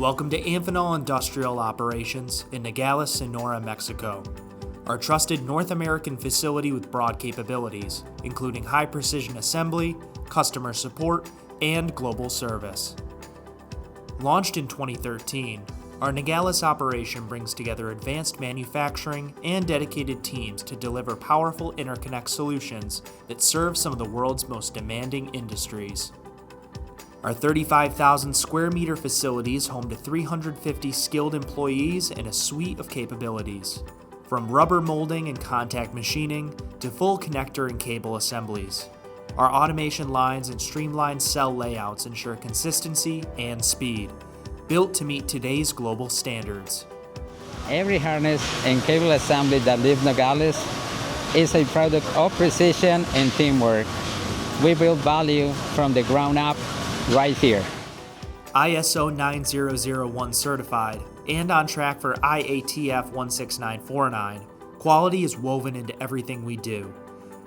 Welcome to Amphenol Industrial Operations in Nogales, Sonora, Mexico. Our trusted North American facility with broad capabilities, including high precision assembly, customer support, and global service. Launched in 2013, our Nogales operation brings together advanced manufacturing and dedicated teams to deliver powerful interconnect solutions that serve some of the world's most demanding industries. Our 35,000 square meter facility is home to 350 skilled employees and a suite of capabilities, from rubber molding and contact machining to full connector and cable assemblies. Our automation lines and streamlined cell layouts ensure consistency and speed, built to meet today's global standards. Every harness and cable assembly that leaves Nogales is a product of precision and teamwork. We build value from the ground up right here. ISO 9001 certified and on track for IATF 16949, quality is woven into everything we do.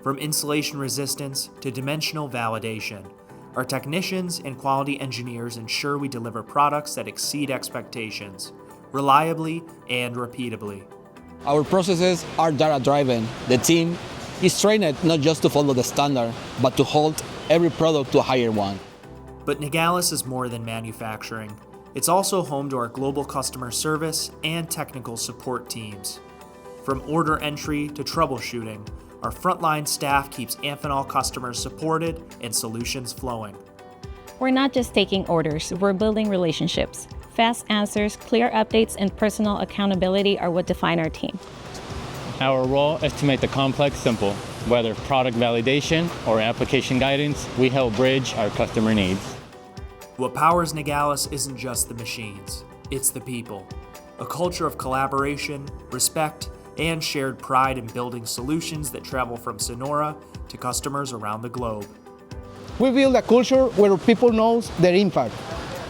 From insulation resistance to dimensional validation, our technicians and quality engineers ensure we deliver products that exceed expectations, reliably and repeatably. Our processes are data-driven. The team is trained not just to follow the standard, but to hold every product to a higher one. But Nogales is more than manufacturing. It's also home to our global customer service and technical support teams. From order entry to troubleshooting, our frontline staff keeps Amphenol customers supported and solutions flowing. We're not just taking orders, we're building relationships. Fast answers, clear updates, and personal accountability are what define our team. Our role is to make the complex simple. Whether product validation or application guidance, we help bridge our customer needs. What powers Nogales isn't just the machines, it's the people. A culture of collaboration, respect, and shared pride in building solutions that travel from Sonora to customers around the globe. We build a culture where people know their impact.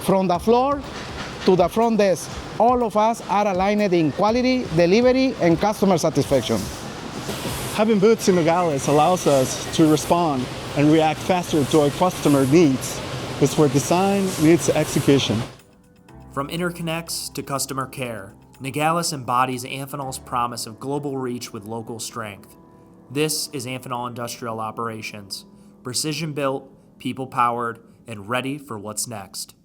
From the floor to the front desk, all of us are aligned in quality, delivery, and customer satisfaction. Having booths in Nogales allows us to respond and react faster to our customer needs. It's where design meets execution. From interconnects to customer care, Nogales embodies Amphenol's promise of global reach with local strength. This is Amphenol Industrial Operations, precision built, people powered, and ready for what's next.